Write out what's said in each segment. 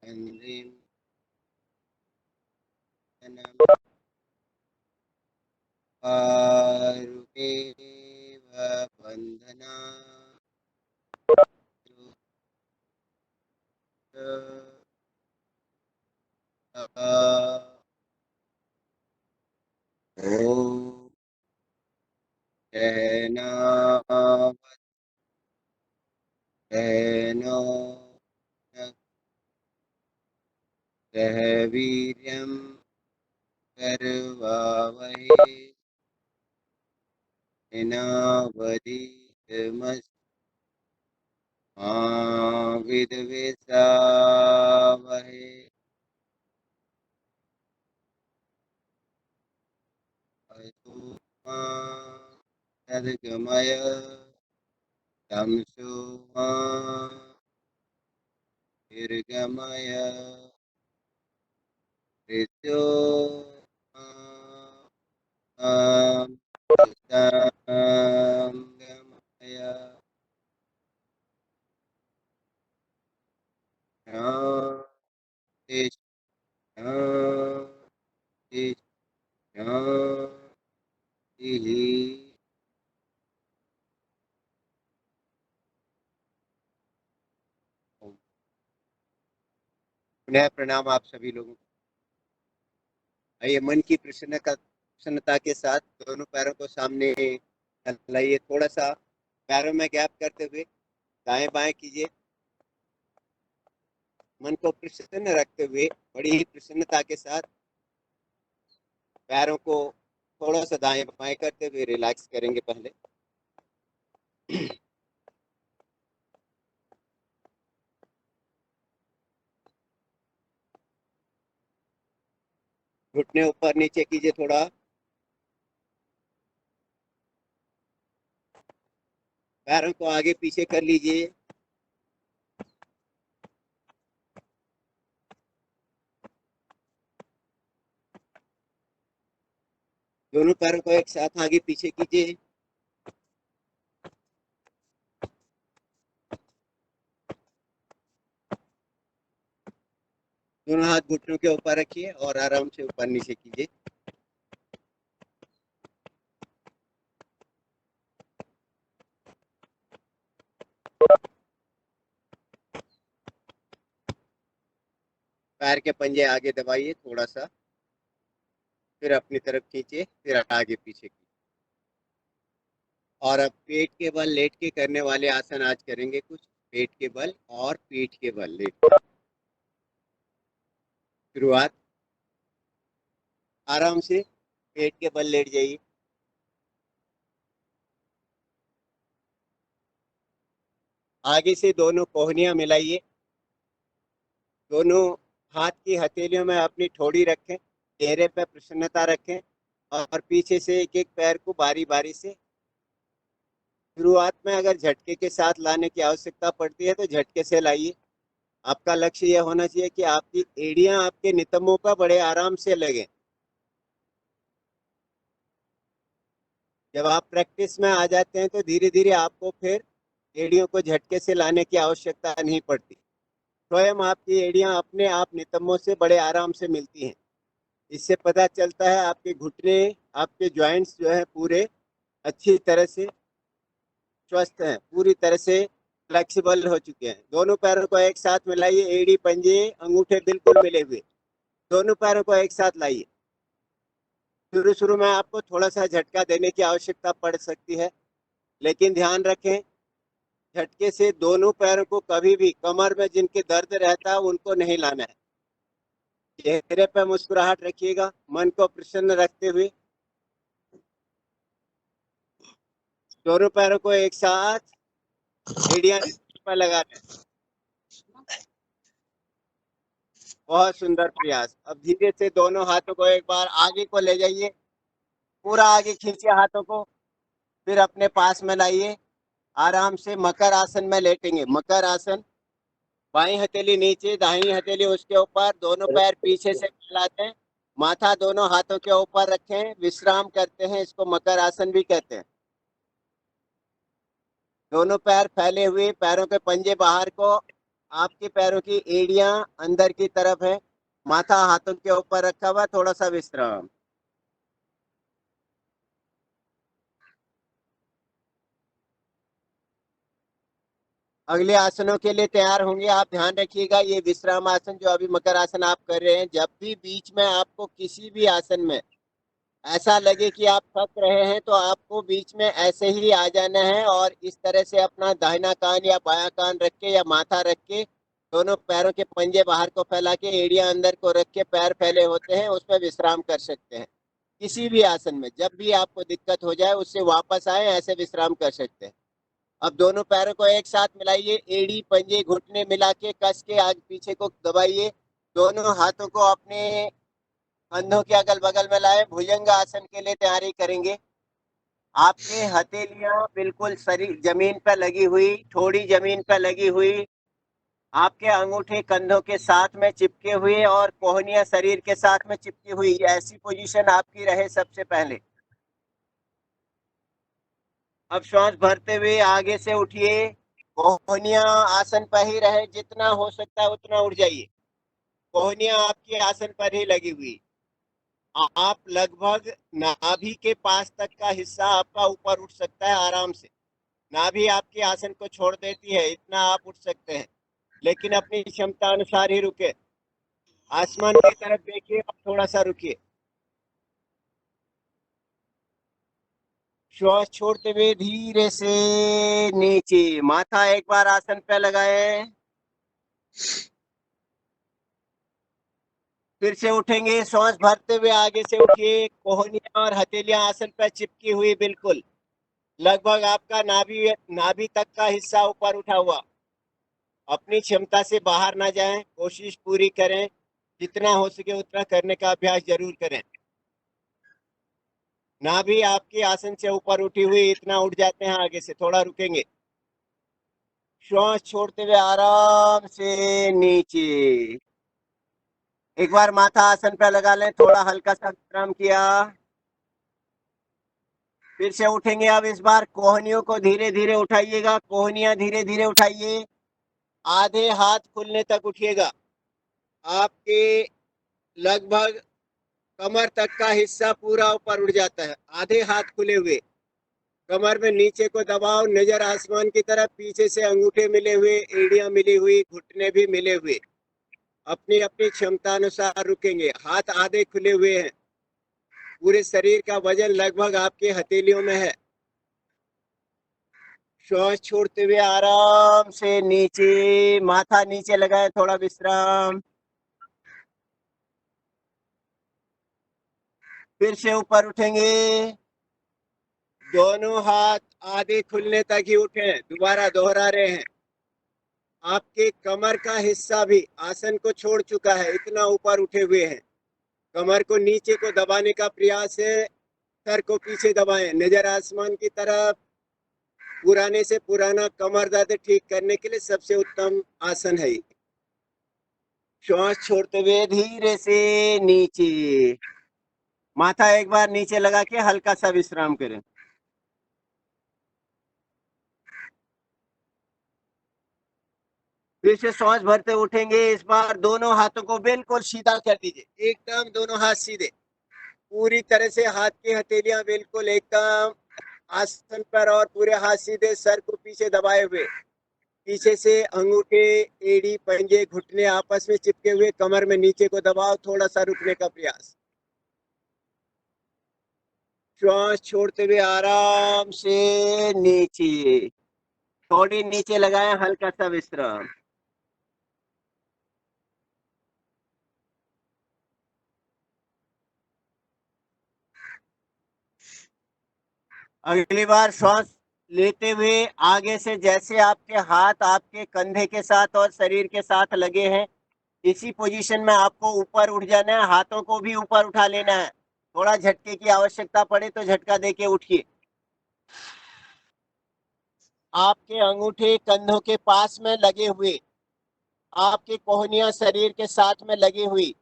हंद्रीं आरुकेव बंधना ओम सहनो सह वीर्यं करवावहै तेनावधीतमस्तु मा विद्विषावहै अस्तु मा तद्गमय तमसो मा निर्गमय मृत्योर्मामृतङ्गमय शान्ति शान्ति शान्तिः। पुनः प्रणाम आप सभी लोगों को। आइए मन की प्रसन्नता के साथ दोनों पैरों को सामने लाइए, थोड़ा सा पैरों में गैप करते हुए दाएं बाएं कीजिए। मन को प्रसन्न रखते हुए बड़ी ही प्रसन्नता के साथ पैरों को थोड़ा सा दाएं बाएं करते हुए रिलैक्स करेंगे। पहले घुटने ऊपर नीचे कीजिए, थोड़ा पैरों को आगे पीछे कर लीजिए। दोनों पैरों को एक साथ आगे पीछे कीजिए। दोनों हाथ घुटनों के ऊपर रखिए और आराम से ऊपर नीचे कीजिए। पैर के पंजे आगे दबाइए थोड़ा सा, फिर अपनी तरफ खींचिए, फिर आगे पीछे कीजिए। और अब पेट के बल लेट के करने वाले आसन आज करेंगे कुछ। पेट के बल और पीठ के बल लेट के। शुरुआत, आराम से पेट के बल लेट जाइए। आगे से दोनों कोहनियां मिलाइए। दोनों हाथ की हथेलियों में अपनी ठोड़ी रखें, चेहरे पर प्रसन्नता रखें और पीछे से एक एक पैर को बारी बारी से। शुरुआत में अगर झटके के साथ लाने की आवश्यकता पड़ती है तो झटके से लाइए। आपका लक्ष्य यह होना चाहिए कि आपकी एड़ियां आपके नितंबों पर बड़े आराम से लगे। जब आप प्रैक्टिस में आ जाते हैं तो धीरे धीरे आपको फिर एड़ियों को झटके से लाने की आवश्यकता नहीं पड़ती। स्वयं आपकी एड़ियां अपने आप नितंबों से बड़े आराम से मिलती हैं। इससे पता चलता है आपके घुटने, आपके जॉइंट्स जो है पूरे अच्छी तरह से स्वस्थ हैं, पूरी तरह से फ्लेक्सिबल हो चुके हैं। दोनों पैरों को एक साथ मिलाइए, एड़ी पंजे अंगूठे बिल्कुल मिले हुए। दोनों पैरों को एक साथ लाइए। शुरू शुरू में आपको थोड़ा सा झटका देने की आवश्यकता पड़ सकती है, लेकिन ध्यान रखें झटके से दोनों पैरों को कभी भी कमर में जिनके दर्द रहता है उनको नहीं लाना है। चेहरे पर मुस्कुराहट रखिएगा, मन को प्रसन्न रखते हुए। दोनों पैरों को एक साथ एड़ियां पर लगाना है। बहुत सुंदर प्रयास। अब धीरे से दोनों हाथों को एक बार आगे को ले जाइए, पूरा आगे खींचिए हाथों को, फिर अपने पास में लाइए। आराम से मकर आसन में लेटेंगे। मकर आसन, बाई हथेली नीचे, दाहिनी हथेली उसके ऊपर, दोनों पैर पीछे से फैलाते हैं, माथा दोनों हाथों के ऊपर रखें, विश्राम करते हैं। इसको मकर आसन भी कहते हैं। दोनों पैर फैले हुए, पैरों के पंजे बाहर को आपके पैरों की एड़ियां अंदर की तरफ है, माथा हाथों के ऊपर रखा हुआ, थोड़ा सा विश्राम। अगले आसनों के लिए तैयार होंगे। आप ध्यान रखिएगा, ये विश्राम आसन जो अभी मकर आसन आप कर रहे हैं, जब भी बीच में आपको किसी भी आसन में ऐसा लगे कि आप थक रहे हैं तो आपको बीच में ऐसे ही आ जाना है और इस तरह से अपना दाहिना कान या बायां कान रख के या माथा रख के दोनों पैरों के पंजे बाहर को फैला के एड़ियां अंदर को रख के पैर फैले होते हैं उसमें विश्राम कर सकते हैं। किसी भी आसन में जब भी आपको दिक्कत हो जाए उससे वापस आए, ऐसे विश्राम कर सकते हैं। अब दोनों पैरों को एक साथ मिलाइए, एड़ी पंजे घुटने मिला के कस के आगे पीछे को दबाइए। दोनों हाथों को अपने कंधों के अगल बगल में लाए, भुजंग आसन के लिए तैयारी करेंगे। आपके हथेलियां बिल्कुल शरीर जमीन पर लगी हुई, थोड़ी जमीन पर लगी हुई, आपके अंगूठे कंधों के साथ में चिपके हुए और कोहनियां शरीर के साथ में चिपकी हुई, ऐसी पोजीशन आपकी रहे सबसे पहले। अब श्वास भरते हुए आगे से उठिए, कोहनियां आसन पर ही रहे, जितना हो सकता है उतना उठ जाइए। कोहनियां आपकी आसन पर ही लगी हुई। आप लगभग नाभि के पास तक का हिस्सा आपका ऊपर उठ सकता है आराम से। नाभि आपके आसन को छोड़ देती है, इतना आप उठ सकते हैं, लेकिन अपनी क्षमता अनुसार ही रुके। आसमान की तरफ देखिए और थोड़ा सा रुकिए। श्वास छोड़ते हुए धीरे से नीचे, माथा एक बार आसन पे लगाए, फिर से उठेंगे। श्वास भरते हुए आगे से उठिए, कोहनियां और हथेलियां आसन पर चिपकी हुई, बिल्कुल लगभग आपका नाभि नाभि तक का हिस्सा ऊपर उठा हुआ। अपनी क्षमता से बाहर ना जाएं, कोशिश पूरी करें, जितना हो सके उतना करने का अभ्यास जरूर करें। नाभि आपकी आसन से ऊपर उठी हुई, इतना उठ जाते हैं, आगे से थोड़ा रुकेंगे। श्वास छोड़ते हुए आराम से नीचे, एक बार माथा आसन पर लगा लें, थोड़ा हल्का सा विश्राम किया, फिर से उठेंगे। अब इस बार कोहनियों को धीरे धीरे उठाइएगा, कोहनियां धीरे धीरे उठाइए, आधे हाथ खुलने तक उठिएगा। आपके लगभग कमर तक का हिस्सा पूरा ऊपर उठ जाता है, आधे हाथ खुले हुए। कमर में नीचे को दबाओ, नजर आसमान की तरफ, पीछे से अंगूठे मिले हुए, एड़ियां मिली हुई, घुटने भी मिले हुए। अपनी अपनी क्षमता अनुसार रुकेंगे। हाथ आधे खुले हुए हैं, पूरे शरीर का वजन लगभग आपके हथेलियों में है। श्वास छोड़ते हुए आराम से नीचे, माथा नीचे लगाए, थोड़ा विश्राम, फिर से ऊपर उठेंगे। दोनों हाथ आधे खुलने तक ही उठे, दोबारा दोहरा रहे हैं। आपके कमर का हिस्सा भी आसन को छोड़ चुका है, इतना ऊपर उठे हुए हैं। कमर को नीचे को दबाने का प्रयास है, सर को पीछे दबाएं, नजर आसमान की तरफ। पुराने से पुराना कमर दर्द ठीक करने के लिए सबसे उत्तम आसन है। श्वास छोड़ते हुए धीरे से नीचे, माथा एक बार नीचे लगा के हल्का सा विश्राम करें। फिर से सांस भरते उठेंगे। इस बार दोनों हाथों को बिल्कुल सीधा कर दीजिए, एकदम दोनों हाथ सीधे, पूरी तरह से हाथ की हथेलियां बिल्कुल एकदम आसन पर और पूरे हाथ सीधे, सर को पीछे दबाए हुए, पीछे से अंगूठे, एड़ी, पंजे, घुटने आपस में चिपके हुए, कमर में नीचे को दबाओ, थोड़ा सा रुकने का प्रयास। श्वास छोड़ते हुए आराम से नीचे, थोड़ी नीचे लगाएं, हल्का सा विश्राम। अगली बार श्वास लेते हुए आगे से, जैसे आपके हाथ आपके कंधे के साथ और शरीर के साथ लगे हैं, इसी पोजीशन में आपको ऊपर उठ जाना है, हाथों को भी ऊपर उठा लेना है। थोड़ा झटके की आवश्यकता पड़े तो झटका देके उठिए। आपके अंगूठे कंधों के पास में लगे हुए, आपकी कोहनियां शरीर के साथ में लगी हुई,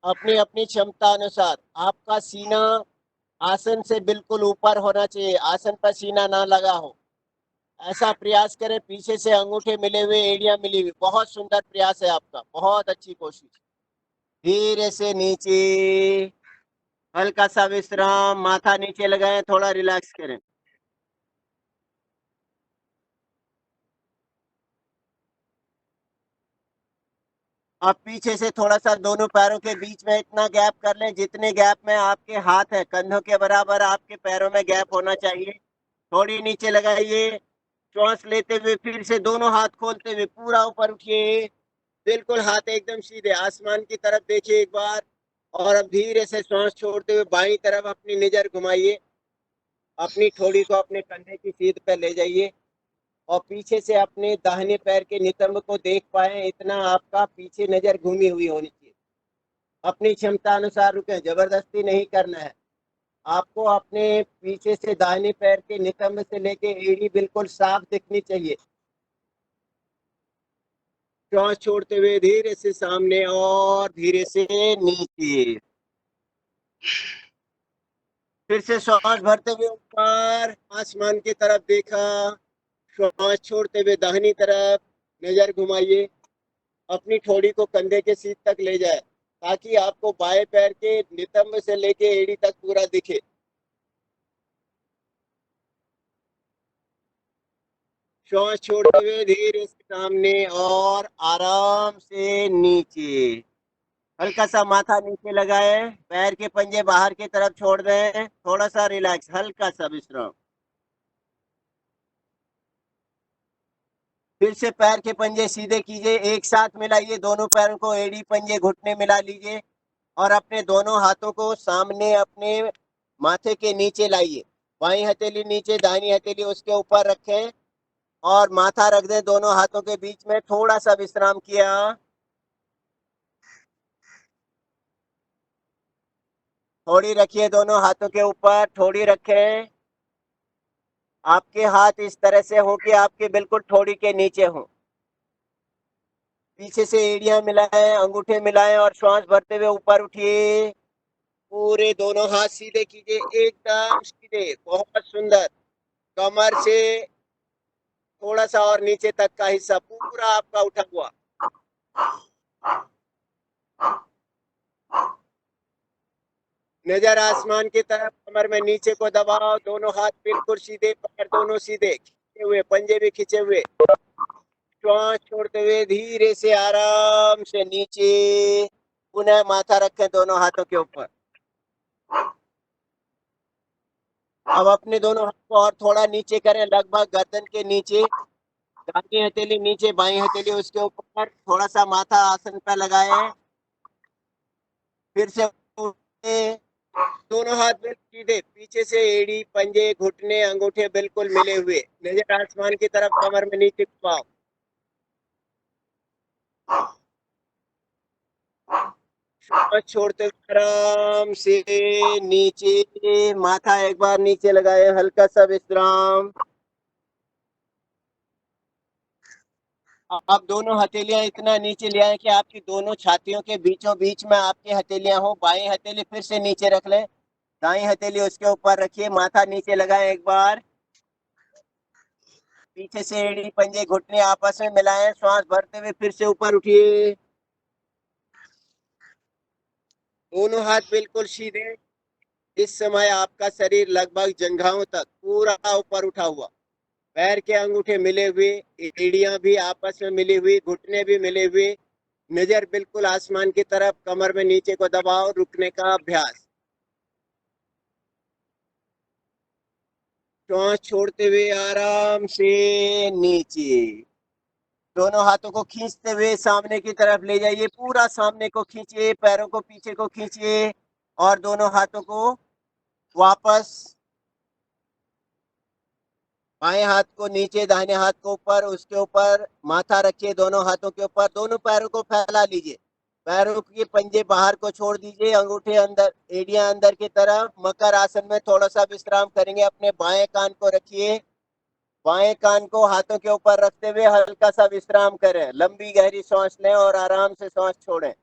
अपनी अपनी क्षमता अनुसार। आपका सीना आसन से बिल्कुल ऊपर होना चाहिए, आसन पर सीना ना लगा हो, ऐसा प्रयास करें, पीछे से अंगूठे मिले हुए, एड़ियां मिली हुई। बहुत सुंदर प्रयास है आपका, बहुत अच्छी कोशिश। धीरे से नीचे, हल्का सा विश्राम, माथा नीचे लगाएं, थोड़ा रिलैक्स करें। आप पीछे से थोड़ा सा दोनों पैरों के बीच में इतना गैप कर लें जितने गैप में आपके हाथ है, कंधों के बराबर आपके पैरों में गैप होना चाहिए। थोड़ी नीचे लगाइए, श्वास लेते हुए फिर से दोनों हाथ खोलते हुए पूरा ऊपर उठिए। बिल्कुल हाथ एकदम सीधे आसमान की तरफ देखिए एक बार। और अब धीरे से श्वास छोड़ते हुए बाईं तरफ अपनी नजर घुमाइए। अपनी थोड़ी को अपने कंधे की सीध पर ले जाइए और पीछे से अपने दाहिने पैर के नितंब को देख पाए इतना आपका पीछे नजर घूमी हुई होनी चाहिए। अपनी क्षमता अनुसार रुके, जबरदस्ती नहीं करना है। आपको अपने पीछे से दाहिने पैर के नितंब से लेके एड़ी बिल्कुल साफ दिखनी चाहिए। श्वास छोड़ते हुए धीरे से सामने और धीरे से नीचे। फिर से श्वास भरते हुए ऊपर आसमान की तरफ देखा। श्वास छोड़ते हुए दाहिनी तरफ नजर घुमाइए। अपनी ठोड़ी को कंधे के सीध तक ले जाए ताकि आपको बाएं पैर के नितंब से लेके एड़ी तक पूरा दिखे। श्वास छोड़ते हुए धीरे से सामने और आराम से नीचे। हल्का सा माथा नीचे लगाए, पैर के पंजे बाहर की तरफ छोड़ दें, थोड़ा सा रिलैक्स, हल्का सा विश्राम। फिर से पैर के पंजे सीधे कीजिए, एक साथ मिलाइए दोनों पैरों को, एड़ी पंजे घुटने मिला लीजिए और अपने दोनों हाथों को सामने अपने माथे के नीचे लाइए। बाईं हथेली नीचे, दाहिनी हथेली उसके ऊपर रखें और माथा रख दें दोनों हाथों के बीच में। थोड़ा सा विश्राम किया। थोड़ी रखिए दोनों हाथों के ऊपर, थोड़ी रखें। आपके हाथ इस तरह से हो कि आपके बिल्कुल थोड़ी के नीचे हो। पीछे से एड़ियां मिलाएं, अंगूठे मिलाएं और श्वास भरते हुए ऊपर उठिए। पूरे दोनों हाथ सीधे कीजिए, एकदम सीधे, बहुत सुंदर। कमर से थोड़ा सा और नीचे तक का हिस्सा पूरा आपका उठा हुआ। नजर आसमान की तरफ, कमर में नीचे को दबाओ, दोनों हाथ बिल्कुल सीधे, पैर दोनों सीधे खींचे हुए, पंजे भी खींचे हुए। श्वास छोड़ते हुए धीरे से आराम से नीचे। पुनः माथा रखें दोनों हाथों के ऊपर। अब अपने दोनों हाथ को और थोड़ा नीचे करें, लगभग गर्दन के नीचे। दाहिनी हथेली नीचे, बाईं हथेली उसके ऊपर, थोड़ा सा माथा आसन पर लगाएं। फिर से उठे, दोनों हाथ बिल्कुल सीधे, पीछे से एड़ी पंजे घुटने अंगूठे बिल्कुल मिले हुए, नजर आसमान की तरफ, कमर में नीचे पाओ। श्वास छोड़ते हुए आराम से नीचे, माथा एक बार नीचे लगाए, हल्का सा विश्राम। आप दोनों हथेलियां इतना नीचे ले आए कि आपकी दोनों छातियों के बीचों बीच में आपकी हथेलियां हो। बाईं हथेली फिर से नीचे रख लें, दाईं हथेली उसके ऊपर रखिए, माथा नीचे लगाएं एक बार। पीछे से एड़ी पंजे घुटने आपस में मिलाएं, श्वास भरते हुए फिर से ऊपर उठिए। दोनों हाथ बिल्कुल सीधे। इस समय आपका शरीर लगभग जंघाओं तक पूरा ऊपर उठा हुआ, पैर के अंगूठे मिले हुए, एड़ियां भी आपस में मिली हुई, घुटने भी मिले हुए, नजर बिल्कुल आसमान की तरफ, कमर में नीचे को दबाओ, रुकने का अभ्यास। श्वास छोड़ते हुए आराम से नीचे। दोनों हाथों को खींचते हुए सामने की तरफ ले जाइए, पूरा सामने को खींचिए, पैरों को पीछे को खींचिए और दोनों हाथों को वापस, बाएं हाथ को नीचे, दाहिने हाथ को ऊपर, उसके ऊपर माथा रखिए दोनों हाथों के ऊपर, दोनों पैरों को फैला लीजिए। पैरों के पंजे बाहर को छोड़ दीजिए, अंगूठे अंदर, एड़ियां अंदर की तरफ। मकर आसन में थोड़ा सा विश्राम करेंगे। अपने बाएं कान को रखिए, बाएं कान को हाथों के ऊपर रखते हुए हल्का सा विश्राम करें। लंबी गहरी सांस लें और आराम से सांस छोड़ें।